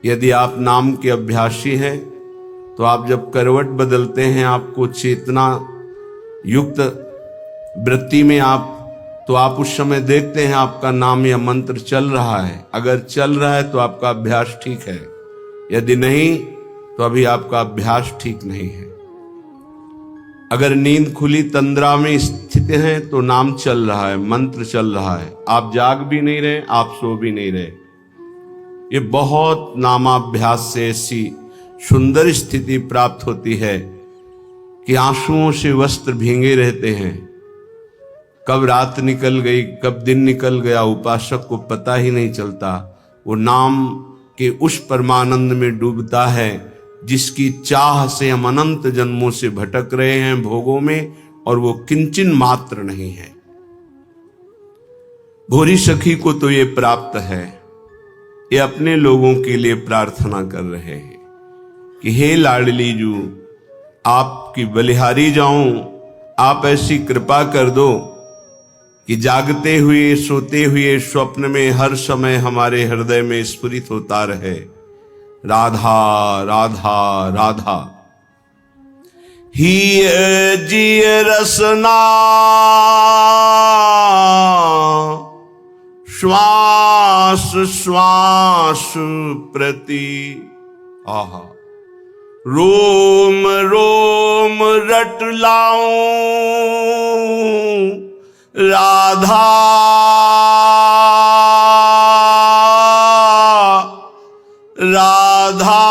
यदि आप नाम के अभ्यासी हैं तो आप जब करवट बदलते हैं, आपको चेतना युक्त वृत्ति में तो आप उस समय देखते हैं आपका नाम या मंत्र चल रहा है। अगर चल रहा है तो आपका अभ्यास ठीक है, यदि नहीं तो अभी आपका अभ्यास ठीक नहीं है। अगर नींद खुली तंद्रा में स्थित हैं तो नाम चल रहा है, मंत्र चल रहा है, आप जाग भी नहीं रहे, आप सो भी नहीं रहे। ये बहुत नामाभ्यास से ऐसी सुंदर स्थिति प्राप्त होती है कि आंसुओं से वस्त्र भींगे रहते हैं। कब रात निकल गई, कब दिन निकल गया, उपासक को पता ही नहीं चलता। वो नाम के उस परमानंद में डूबता है जिसकी चाह से हम अनंत जन्मों से भटक रहे हैं भोगों में, और वो किंचन मात्र नहीं है। भोरी सखी को तो ये प्राप्त है। ये अपने लोगों के लिए प्रार्थना कर रहे हैं कि हे लाडली जू, आपकी बलिहारी जाऊं, आप ऐसी कृपा कर दो कि जागते हुए सोते हुए स्वप्न में हर समय हमारे हृदय में स्फुरित होता रहे राधा राधा राधा। ही जिय रसना श्वास श्वास प्रति, आहा, रोम रोम रट लाऊं राधा राधा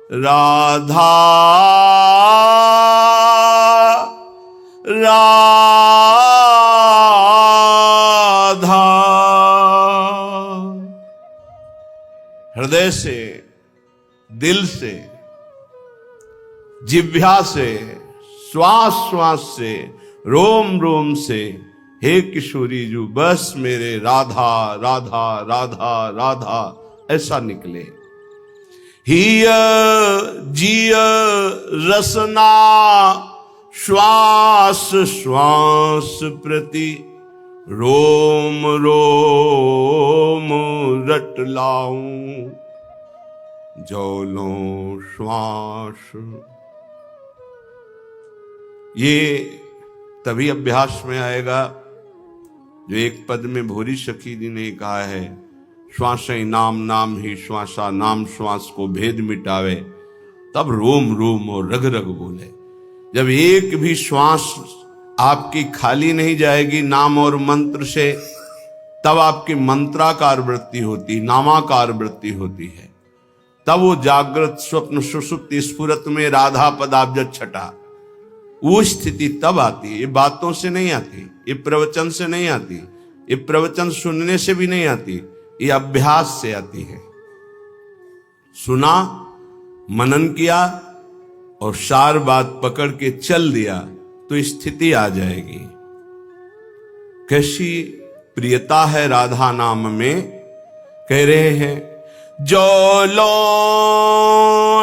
राधा राधा। हृदय से, दिल से, जिह्वा से, श्वास श्वास से, रोम रोम से, हे किशोरी जू बस मेरे राधा राधा राधा राधा ऐसा निकले। हिय जिय रसना श्वास श्वास प्रति, रोम रोम रट लाऊं जौलों श्वास। ये तभी अभ्यास में आएगा जो एक पद में भोरी सखी जी ने कहा है, श्वास ही नाम नाम ही श्वासा, नाम श्वास को भेद मिटावे, तब रोम रोम और रग रग बोले। जब एक भी श्वास आपकी खाली नहीं जाएगी नाम और मंत्र से, तब आपकी मंत्राकार वृत्ति होती, नामाकार वृत्ति होती है। तब वो जागृत स्वप्न सुषुप्ति स्फुरत में राधा पदाब्ज छटा, वो स्थिति तब आती है। ये बातों से नहीं आती, ये प्रवचन से नहीं आती, ये प्रवचन सुनने से भी नहीं आती, ये अभ्यास से आती है। सुना, मनन किया और सार बात पकड़ के चल दिया तो स्थिति आ जाएगी। कैसी प्रियता है राधा नाम में। कह रहे हैं जो लो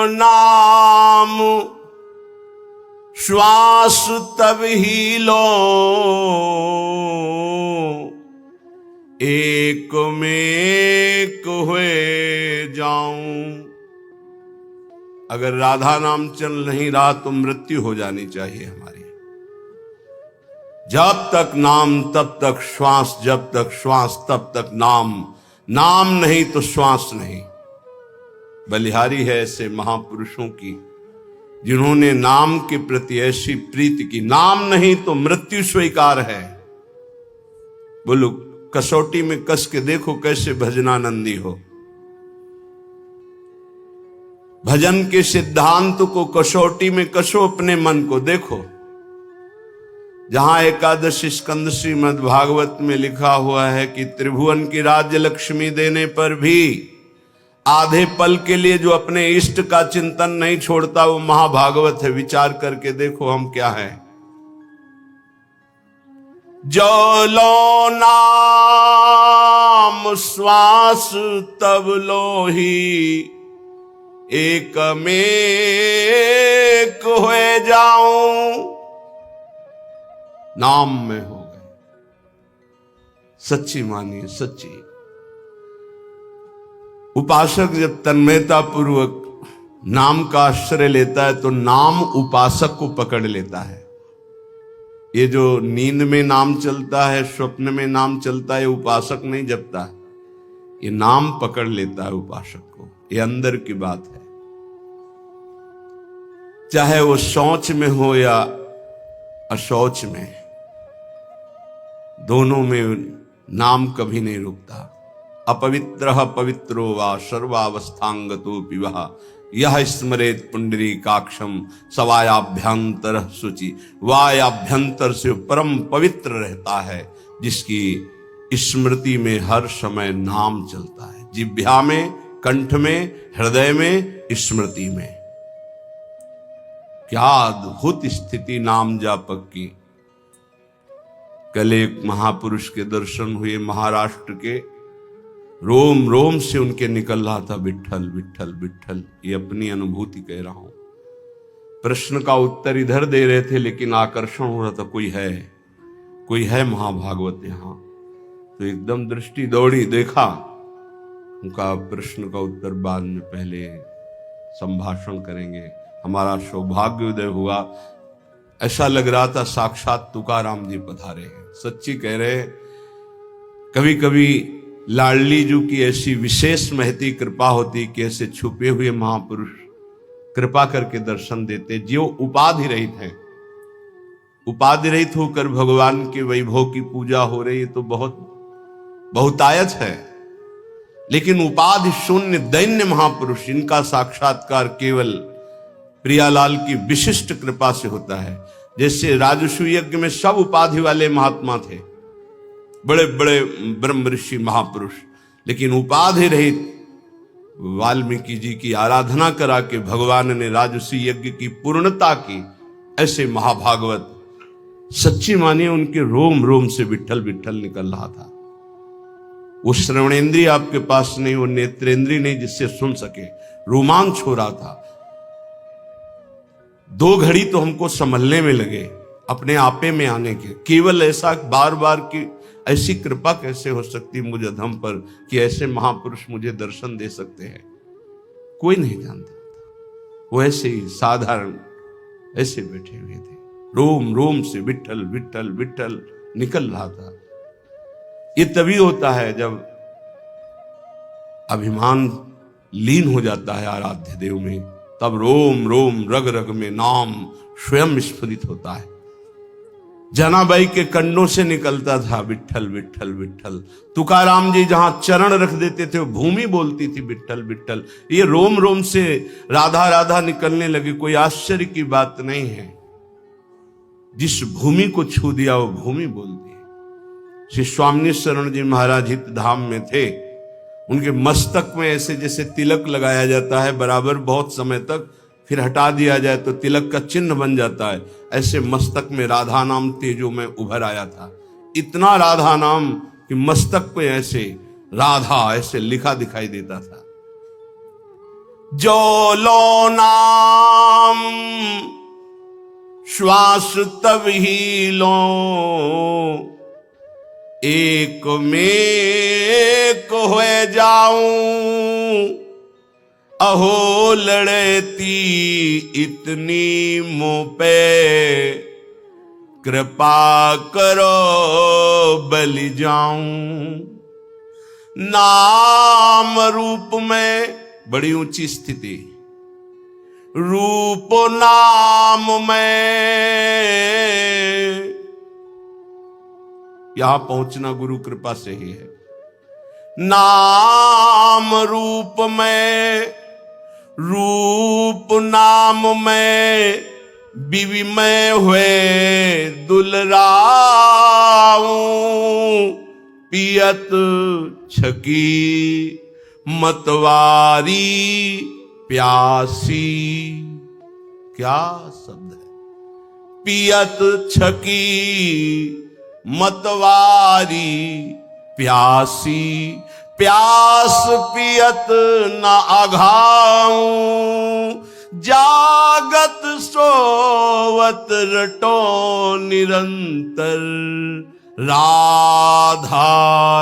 नाम श्वास तब ही लो, एक में एक हुए जाऊं। अगर राधा नाम चल नहीं रहा तो मृत्यु हो जानी चाहिए हमारी। जब तक नाम तब तक श्वास, जब तक श्वास तब तक नाम, नाम नहीं तो श्वास नहीं। बलिहारी है ऐसे महापुरुषों की जिन्होंने नाम के प्रति ऐसी प्रीति की, नाम नहीं तो मृत्यु स्वीकार है। बोलो, कसौटी में कस के देखो कैसे भजनानंदी हो। भजन के सिद्धांत को कसौटी में कसो, अपने मन को देखो। जहां एकादश स्कंद श्रीमद् भागवत में लिखा हुआ है कि त्रिभुवन की राज्य लक्ष्मी देने पर भी आधे पल के लिए जो अपने इष्ट का चिंतन नहीं छोड़ता वो महाभागवत है। विचार करके देखो हम क्या है। जो लो नाम श्वास तब लो ही, एक में एक हुए जाऊं। नाम में हो गए, सच्ची मानिए, सच्ची। उपासक जब तन्मयता पूर्वक नाम का आश्रय लेता है तो नाम उपासक को पकड़ लेता है। ये जो नींद में नाम चलता है, स्वप्न में नाम चलता है, उपासक नहीं जपता है, ये नाम पकड़ लेता है उपासक को। ये अंदर की बात है। चाहे वो शौच में हो या अशौच में, दोनों में नाम कभी नहीं रुकता। अपवित्रः पवित्रो वा सर्वावस्थांगतो पिबः यह स्मरेत पुंडरीकाक्षम सवायाभ्यंतर शुचि। वायाभ्यंतर से परम पवित्र रहता है जिसकी स्मृति में हर समय नाम चलता है। जिह्वा में, कंठ में, हृदय में, स्मृति में। क्या अद्भुत स्थिति नाम जापक की। कल एक महापुरुष के दर्शन हुए, महाराष्ट्र के। रोम रोम से उनके निकल रहा था विट्ठल विट्ठल विट्ठल। ये अपनी अनुभूति कह रहा हूं। प्रश्न का उत्तर इधर दे रहे थे लेकिन आकर्षण हो रहा था, कोई है महाभागवत यहां। तो एकदम दृष्टि दौड़ी, देखा। उनका प्रश्न का उत्तर बाद में, पहले संभाषण करेंगे। हमारा सौभाग्योदय हुआ। ऐसा लग रहा था साक्षात तुकाराम जी पधारे हैं। सच्ची कह रहे। कभी कभी लाडली जी की ऐसी विशेष महती कृपा होती कि ऐसे छुपे हुए महापुरुष कृपा करके दर्शन देते, जो उपाधि रहित हैं। उपाधि रहित होकर भगवान के वैभव की पूजा हो रही है तो बहुतायत है। लेकिन उपाधि शून्य दैन्य महापुरुष, इनका साक्षात्कार केवल प्रियालाल की विशिष्ट कृपा से होता है। जैसे राजसूय यज्ञ में सब उपाधि वाले महात्मा थे, बड़े बड़े ब्रह्म ऋषि महापुरुष, लेकिन उपाधि रहित वाल्मीकि जी की आराधना करा के भगवान ने राजसूय यज्ञ की पूर्णता की। ऐसे महाभागवत, सच्ची मानिए उनके रोम रोम से विट्ठल विट्ठल निकल रहा था। वो श्रवणेंद्रिय आपके पास नहीं, वो नेत्रेंद्रिय नहीं जिससे सुन सके। रोमांच हो रहा था। 2 घड़ी तो हमको संभलने में लगे, अपने आपे में आने के। केवल ऐसा बार बार की ऐसी कृपा कैसे हो सकती मुझ अधम पर कि ऐसे महापुरुष मुझे दर्शन दे सकते हैं। कोई नहीं जानता था। वो ऐसे ही साधारण ऐसे बैठे हुए थे। रोम रोम से विट्ठल विट्ठल विट्ठल निकल रहा था। ये तभी होता है जब अभिमान लीन हो जाता है आराध्य देव में, तब रोम रोम रग रग में नाम स्वयं स्फुरित होता है। जनाबाई के कंडों से निकलता था विट्ठल विट्ठल विट्ठल। तुकाराम जी जहां चरण रख देते थे वो भूमि बोलती थी विट्ठल विट्ठल। ये रोम रोम से राधा राधा निकलने लगी। कोई आश्चर्य की बात नहीं है। जिस भूमि को छू दिया वो भूमि बोलती है। श्री स्वामी शरण जी महाराज हित धाम में थे। उनके मस्तक में ऐसे जैसे तिलक लगाया जाता है बराबर, बहुत समय तक, फिर हटा दिया जाए तो तिलक का चिन्ह बन जाता है। ऐसे मस्तक में राधा नाम तेजो में उभर आया था। इतना राधा नाम कि मस्तक पे ऐसे राधा ऐसे लिखा दिखाई देता था। जो लो नाम श्वास तब ही लो, एक में एक हो जाऊं। अहो लड़ती इतनी मुँह पे, कृपा करो बलि जाऊं। नाम रूप में बड़ी ऊंची स्थिति, रूप नाम में यहां पहुंचना गुरु कृपा से ही है। नाम रूप में, रूप नाम में विविमय हुए दुलराऊं। पियत छकी मतवारी प्यासी। क्या शब्द है। पियत छकी मतवारी प्यासी। प्यास पियत न अघाऊं। जागत सोवत रटो निरंतर। राधा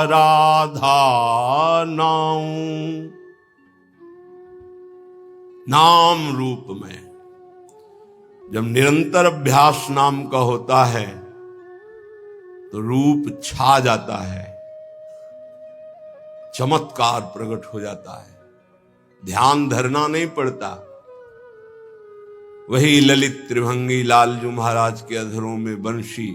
राधा नाम, नाम रूप में जब निरंतर अभ्यास नाम का होता है तो रूप छा जाता है, चमत्कार प्रकट हो जाता है, ध्यान धरना नहीं पड़ता। वही ललित त्रिभंगी लालजू महाराज के अधरों में बंशी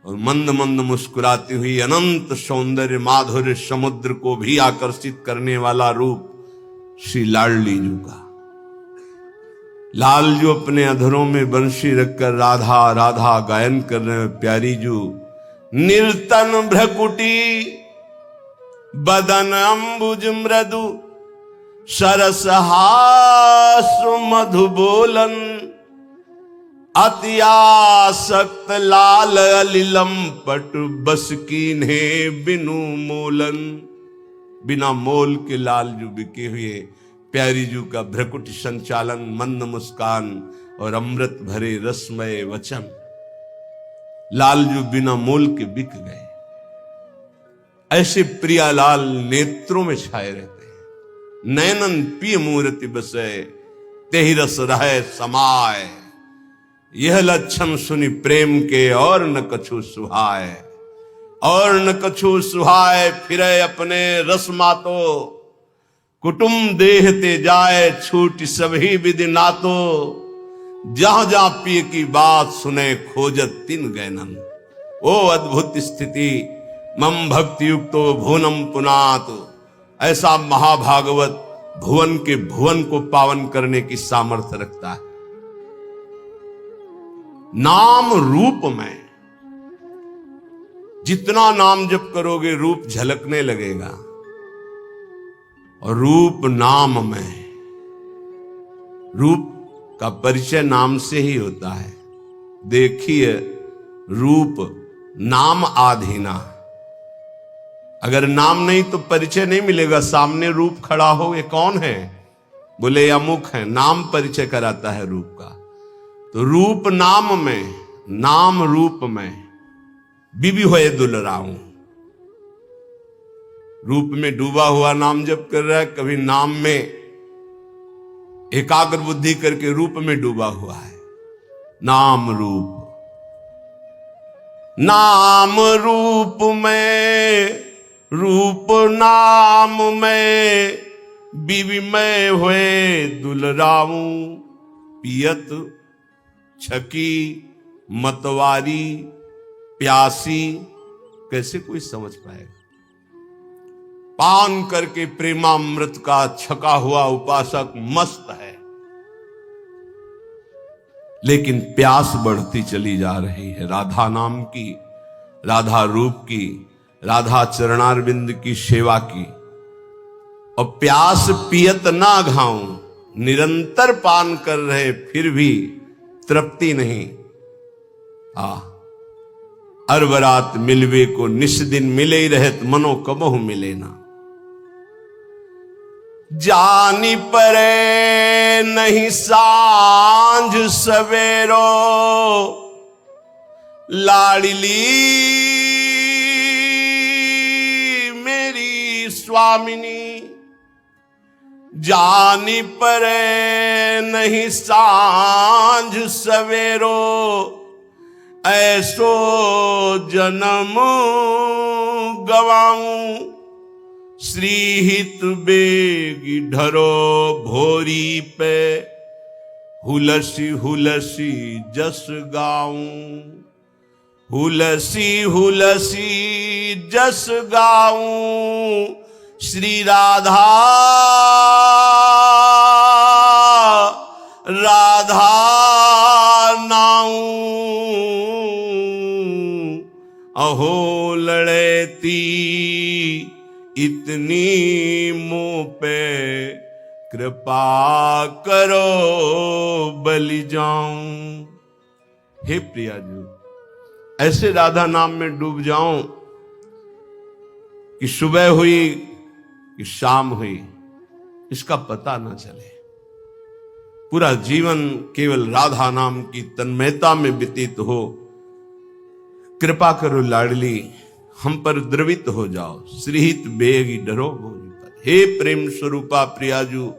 और मंद मंद मुस्कुराती हुई अनंत सौंदर्य माधुर्य समुद्र को भी आकर्षित करने वाला रूप श्री लाडलीजू का। लालजू अपने अधरों में बंशी रखकर राधा राधा गायन कर रहे हैं। प्यारी जू निर्तन भ्रकुटी बदन अंबुज मृदु सरस हासु मधु बोलन अत्यासक्त लाल अलिलम पट बस कीन्हे बिनु मोलन। बिना मोल के लालजू बिके हुए प्यारी जू का भ्रकुट संचालन, मंद मुस्कान और अमृत भरे रसमय वचन, लालजू बिना मोल के बिक गए। ऐसे प्रियालाल नेत्रों में छाए रहते हैं। नैनन पिय मूर्ति बसे तेहि रस रहे समाय, यह लक्षण सुनि प्रेम के और न कछु सुहाय। और न कछु सुहाय फिरे अपने रस मातो, कुटुंब देह ते जाए छूट सभी विधि नातो। जहां जहां पिय की बात सुने खोजत तिन गैनन। ओ अद्भुत स्थिति मम भक्ति युक्तो भुवनम पुनात। ऐसा महाभागवत भुवन के भुवन को पावन करने की सामर्थ्य रखता है। नाम रूप में जितना नाम जप करोगे रूप झलकने लगेगा, और रूप नाम में, रूप का परिचय नाम से ही होता है। देखिए रूप नाम आधीना, अगर नाम नहीं तो परिचय नहीं मिलेगा। सामने रूप खड़ा हो, ये कौन है, बोले अमुक है, नाम परिचय कराता है रूप का। तो रूप नाम में, नाम रूप में बिबी होए दुलराऊं। रूप में डूबा हुआ नाम जप कर रहा है, कभी नाम में एकाग्र बुद्धि करके रूप में डूबा हुआ है। नाम रूप, नाम रूप में, रूप नाम में बीवी में हुए दुलराऊं। पियत छकी मतवारी प्यासी, कैसे कोई समझ पाएगा। पान करके प्रेमामृत का छका हुआ उपासक मस्त है, लेकिन प्यास बढ़ती चली जा रही है राधा नाम की, राधा रूप की, राधा चरणारविंद की सेवा की। और प्यास पियत ना घाऊं, निरंतर पान कर रहे फिर भी तृप्ति नहीं। अरबरात मिलवे को निस दिन मिले ही रहत, मनो कबहु मिले ना। जानी परे नहीं सांझ सवेरो, लाडली मेरी स्वामिनी। जानी परे नहीं सांझ सवेरो, ऐसो जन्म गवाऊं। श्री हित बेगी ढरो भोरी पे, हुलसी हुलसी जस गाऊं। हुलसी हुलसी जस गाऊं, श्री राधा राधा नाऊं। अहो लड़ेती इतनी मुंह पे, कृपा करो बलि जाऊं। हे प्रिया जी, ऐसे राधा नाम में डूब जाऊं कि सुबह हुई कि शाम हुई इसका पता ना चले। पूरा जीवन केवल राधा नाम की तन्मयता में व्यतीत हो, कृपा करो लाडली, हम पर द्रवित हो जाओ, श्रीहित बेगी डरो भोज पर। हे प्रेम स्वरूपा प्रियाजू,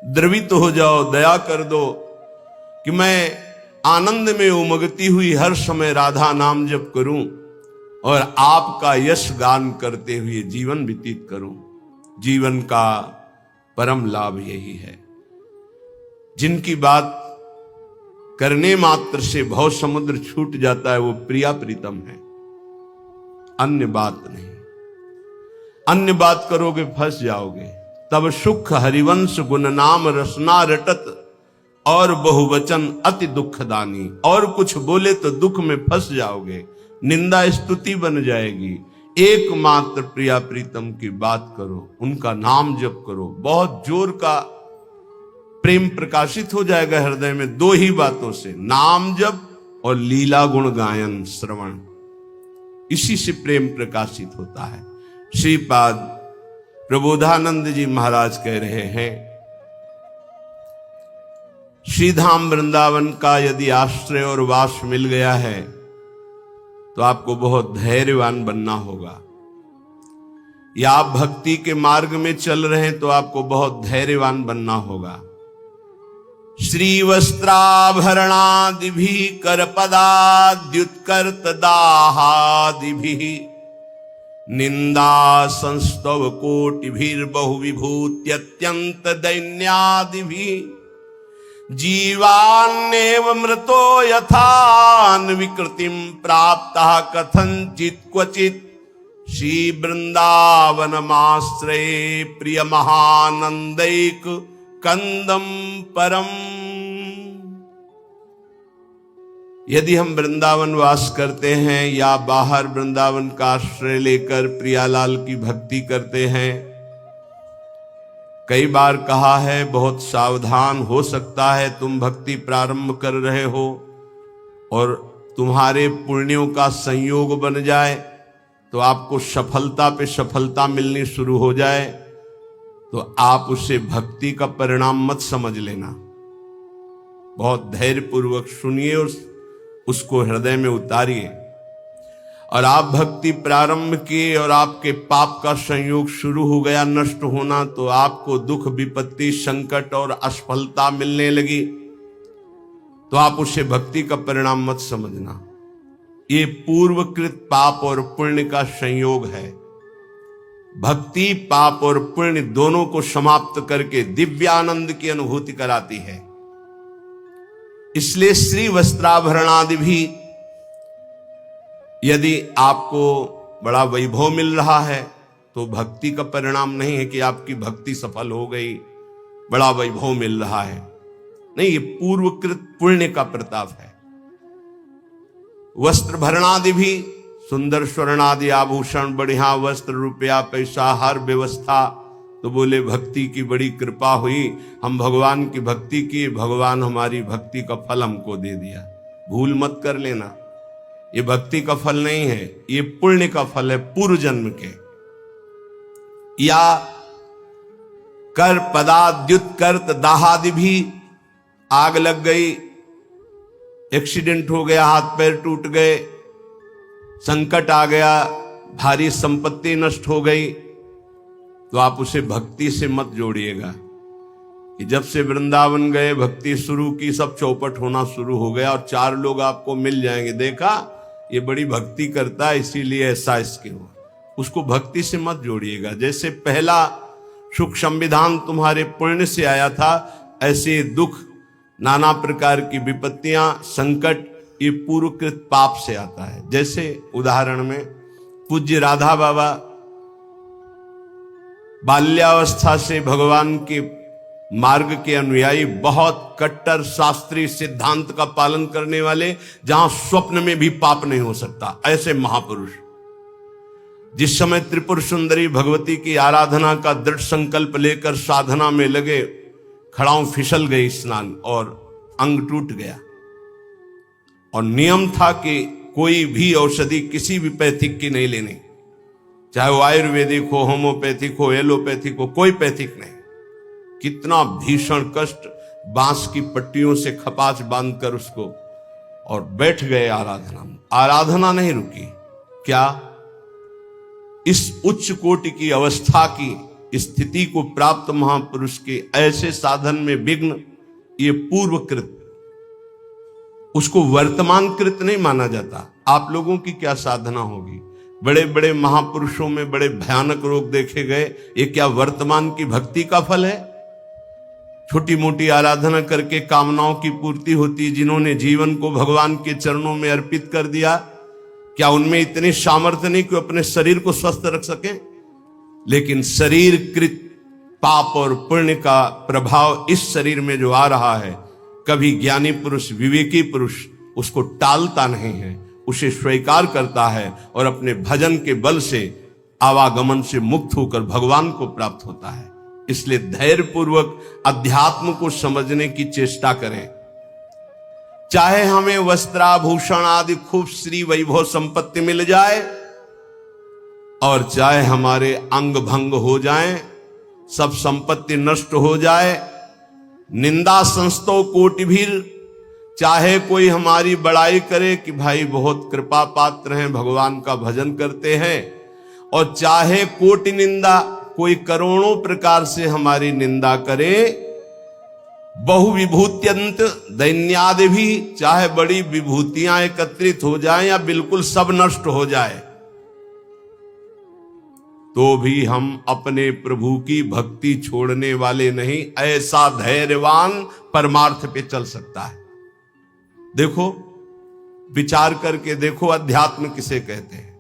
द्रवित हो जाओ, दया कर दो कि मैं आनंद में उमगती हुई हर समय राधा नाम जप करूं और आपका यश गान करते हुए जीवन व्यतीत करूं। जीवन का परम लाभ यही है। जिनकी बात करने मात्र से भव समुद्र छूट जाता है वो प्रिया प्रीतम है, अन्य बात नहीं। अन्य बात करोगे फंस जाओगे। तब सुख हरिवंश गुण नाम रसना रटत, और बहुवचन अति दुखदानी। और कुछ बोले तो दुख में फंस जाओगे, निंदा स्तुति बन जाएगी। एकमात्र प्रिया प्रीतम की बात करो, उनका नाम जप करो, बहुत जोर का प्रेम प्रकाशित हो जाएगा हृदय में। दो ही बातों से, नाम जप और लीला गुण गायन श्रवण, इसी से प्रेम प्रकाशित होता है। श्रीपाद प्रबोधानंद जी महाराज कह रहे हैं, श्रीधाम वृंदावन का यदि आश्रय और वास मिल गया है तो आपको बहुत धैर्यवान बनना होगा। या आप भक्ति के मार्ग में चल रहे हैं तो आपको बहुत धैर्यवान बनना होगा। श्री वस्त्राभरणादिभि करपदाद्युत्कर्त दाहादिभि निंदा संस्तव कोटिभिर्बहु विभूत्यत्यंत दैन्यादिभि जीवान्नेव मृतो यथान विकृतिम प्राप्तः कथंचित क्वचित श्री वृंदावनमाश्रये प्रिय महानंदैक कंदम परम। यदि हम वृंदावन वास करते हैं या बाहर वृंदावन का आश्रय लेकर प्रियालाल की भक्ति करते हैं, कई बार कहा है बहुत सावधान हो सकता है तुम भक्ति प्रारंभ कर रहे हो और तुम्हारे पुण्यों का संयोग बन जाए तो आपको सफलता पे सफलता मिलनी शुरू हो जाए, तो आप उसे भक्ति का परिणाम मत समझ लेना। बहुत धैर्य पूर्वक सुनिए और उसको हृदय में उतारिए। और आप भक्ति प्रारंभ किए और आपके पाप का संयोग शुरू हो गया नष्ट होना, तो आपको दुख विपत्ति संकट और असफलता मिलने लगी, तो आप उसे भक्ति का परिणाम मत समझना। ये पूर्वकृत पाप और पुण्य का संयोग है। भक्ति पाप और पुण्य दोनों को समाप्त करके दिव्यानंद की अनुभूति कराती है। इसलिए श्री वस्त्राभरणादि भी, यदि आपको बड़ा वैभव मिल रहा है तो भक्ति का परिणाम नहीं है कि आपकी भक्ति सफल हो गई, बड़ा वैभव मिल रहा है, नहीं, ये पूर्वकृत पुण्य का प्रताप है। वस्त्र भरणादि भी, सुंदर स्वर्णादि आभूषण, बढ़िया वस्त्र, रुपया पैसा, हर व्यवस्था, तो बोले भक्ति की बड़ी कृपा हुई, हम भगवान की भक्ति किए, भगवान हमारी भक्ति का फल हमको दे दिया। भूल मत कर लेना, ये भक्ति का फल नहीं है, ये पुण्य का फल है पूर्व जन्म के। या कर पदाद्युत्कर्त दाहादि भी, आग लग गई, एक्सीडेंट हो गया, हाथ पैर टूट गए, संकट आ गया, भारी संपत्ति नष्ट हो गई, तो आप उसे भक्ति से मत जोड़िएगा कि जब से वृंदावन गए भक्ति शुरू की सब चौपट होना शुरू हो गया और 4 लोग आपको मिल जाएंगे, देखा ये बड़ी भक्ति करता है इसीलिए ऐसा इसके हुआ। उसको भक्ति से मत जोड़िएगा। जैसे पहला सुख संविधान तुम्हारे पुण्य से आया था, ऐसे दुख, नाना प्रकार की विपत्तियां, संकट, ये पूर्वकृत पाप से आता है। जैसे उदाहरण में पूज्य राधा बाबा बाल्यावस्था से भगवान के मार्ग के अनुयायी, बहुत कट्टर शास्त्रीय सिद्धांत का पालन करने वाले, जहां स्वप्न में भी पाप नहीं हो सकता, ऐसे महापुरुष। जिस समय त्रिपुर सुंदरी भगवती की आराधना का दृढ़ संकल्प लेकर साधना में लगे, खड़ाऊं फिसल गई स्नान और अंग टूट गया। और नियम था कि कोई भी औषधि किसी भी पैथिक की नहीं लेनी, चाहे वो आयुर्वेदिक हो, होम्योपैथिक हो, एलोपैथिक हो, कोई पैथिक नहीं। कितना भीषण कष्ट, बांस की पट्टियों से खपाच बांधकर उसको और बैठ गए आराधना में। आराधना नहीं रुकी। क्या? इस उच्च कोटि की अवस्था की स्थिति को प्राप्त महापुरुष के ऐसे साधन में विघ्न, ये पूर्वकृत, उसको वर्तमान कृत नहीं माना जाता। आप लोगों की क्या साधना होगी? बड़े बड़े महापुरुषों में बड़े भयानक रोग देखे गए, ये क्या वर्तमान की भक्ति का फल है? छोटी मोटी आराधना करके कामनाओं की पूर्ति होती। जिन्होंने जीवन को भगवान के चरणों में अर्पित कर दिया, क्या उनमें इतनी सामर्थ्य नहीं कि अपने शरीर को स्वस्थ रख सके? लेकिन शरीर कृत पाप और पुण्य का प्रभाव इस शरीर में जो आ रहा है, कभी ज्ञानी पुरुष, विवेकी पुरुष उसको टालता नहीं है, उसे स्वीकार करता है और अपने भजन के बल से आवागमन से मुक्त होकर भगवान को प्राप्त होता है। इसलिए धैर्य पूर्वक अध्यात्म को समझने की चेष्टा करें। चाहे हमें वस्त्राभूषण आदि खूब श्री वैभव संपत्ति मिल जाए और चाहे हमारे अंग भंग हो जाए, सब संपत्ति नष्ट हो जाए, निंदा संस्तो कोटिभीर, चाहे कोई हमारी बड़ाई करे कि भाई बहुत कृपा पात्र हैं, भगवान का भजन करते हैं, और चाहे कोटि निंदा, कोई करोड़ों प्रकार से हमारी निंदा करे, बहु विभूत्यंत दैन्यादि भी, चाहे बड़ी विभूतियां एकत्रित हो जाएं या बिल्कुल सब नष्ट हो जाए, तो भी हम अपने प्रभु की भक्ति छोड़ने वाले नहीं। ऐसा धैर्यवान परमार्थ पे चल सकता है। देखो, विचार करके देखो, अध्यात्म किसे कहते हैं?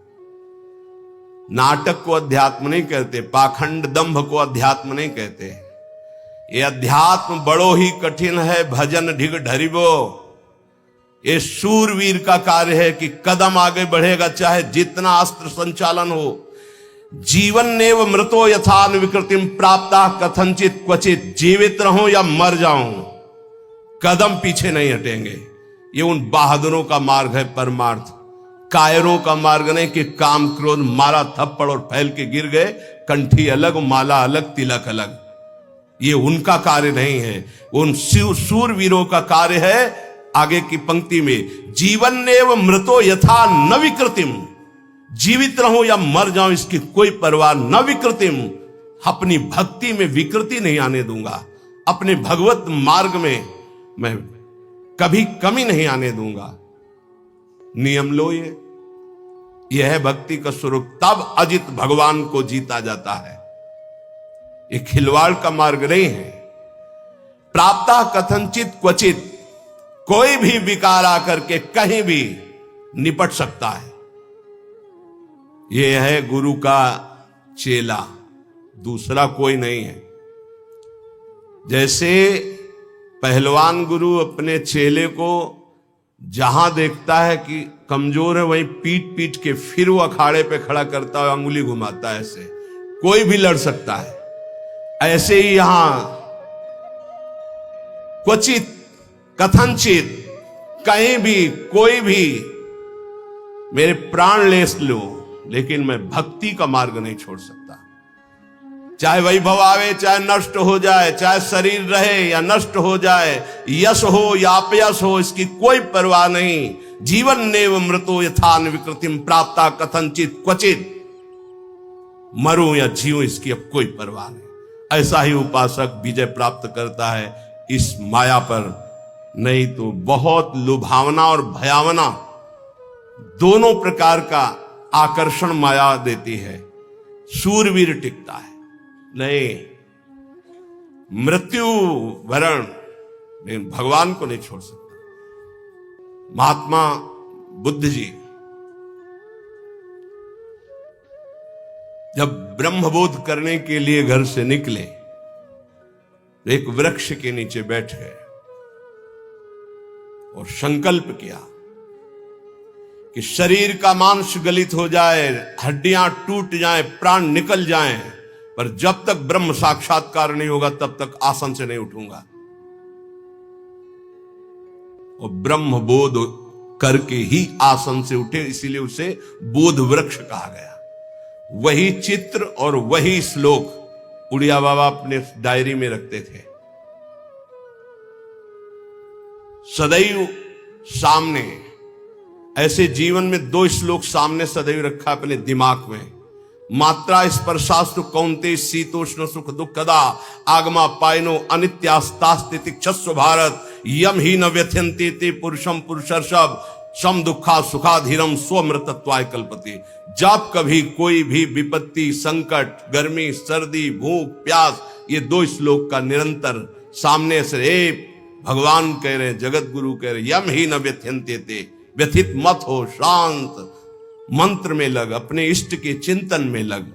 नाटक को अध्यात्म नहीं कहते, पाखंड दंभ को अध्यात्म नहीं कहते। ये अध्यात्म बड़ो ही कठिन है, भजन ढिग ढरिबो। ये शूरवीर का कार्य है कि कदम आगे बढ़ेगा, चाहे जितना अस्त्र संचालन हो। जीवन नेव मृतो यथान विकृतिम प्राप्ता कथनचित क्वचित, जीवित रहूं या मर जाऊं, कदम पीछे नहीं हटेंगे। ये उन बहादुरों का मार्ग है परमार्थ, कायरों का मार्ग नहीं कि काम क्रोध मारा थप्पड़ और फैल के गिर गए, कंठी अलग, माला अलग, तिलक अलग। ये उनका कार्य नहीं है, उन शूरवीरों का कार्य है। आगे की पंक्ति में, जीवन नेव मृतो यथा न विकृतिम, जीवित रहूं या मर जाऊं इसकी कोई परवाह न विकृतिम, अपनी भक्ति में विकृति नहीं आने दूंगा, अपने भगवत मार्ग में मैं कभी कमी नहीं आने दूंगा। नियम लो, यह है भक्ति का स्वरूप। तब अजित भगवान को जीता जाता है। ये खिलवाड़ का मार्ग नहीं है। प्राप्ता कथनचित क्वचित, कोई भी विकार आकर के कहीं भी निपट सकता है। यह है गुरु का चेला, दूसरा कोई नहीं है। जैसे पहलवान गुरु अपने चेले को जहां देखता है कि कमजोर है, वहीं पीट पीट के फिर वो अखाड़े पे खड़ा करता है, अंगुली घुमाता है। ऐसे कोई भी लड़ सकता है। ऐसे ही यहां क्वचित कथनचित, कहीं भी कोई भी मेरे प्राण ले लो, लेकिन मैं भक्ति का मार्ग नहीं छोड़ सकता। चाहे वैभव आवे, चाहे नष्ट हो जाए, चाहे शरीर रहे या नष्ट हो जाए, यश हो या अपयश हो, इसकी कोई परवाह नहीं। जीवन नेव मृतो यथान विकृतिम प्राप्ता कथनचित क्वचित, मरूं या जीऊं इसकी अब कोई परवाह नहीं। ऐसा ही उपासक विजय प्राप्त करता है इस माया पर। नहीं तो बहुत लुभावना और भयावना दोनों प्रकार का आकर्षण माया देती है। शूरवीर टिकता है नहीं, मृत्यु वरण, लेकिन भगवान को नहीं छोड़ सकता। महात्मा बुद्ध जी जब ब्रह्मबोध करने के लिए घर से निकले, एक वृक्ष के नीचे बैठ गए और संकल्प किया कि शरीर का मांस गलित हो जाए, हड्डियां टूट जाएं, प्राण निकल जाएं, पर जब तक ब्रह्म साक्षात्कार नहीं होगा तब तक आसन से नहीं उठूंगा। और ब्रह्म बोध करके ही आसन से उठे, इसीलिए उसे बोध वृक्ष कहा गया। वही चित्र और वही श्लोक उड़िया बाबा अपने डायरी में रखते थे। सदैव सामने। ऐसे जीवन में 2 श्लोक सामने सदैव रखा अपने दिमाग में। मात्रा स्पर्शास्तु कौन्ते शीतोष्ण सुख दुखदा आगमा पायनो अनित्यास्तास्ति क्षस्व भारत यम ही न व्यथ्यन्ते ते पुरुषम पुरुषर्षभ सम दुखा सुखाधीरम स्वमृतत्वाय कल्पते। जब कभी कोई भी विपत्ति, संकट, गर्मी, सर्दी, भूख, प्यास, ये 2 श्लोक का निरंतर सामने से भगवान कह रहे, जगत गुरु कह रहे, यम ही न व्यथ्यन्ते ते, व्यथित मत हो, शांत मंत्र में लग, अपने इष्ट के चिंतन में लग।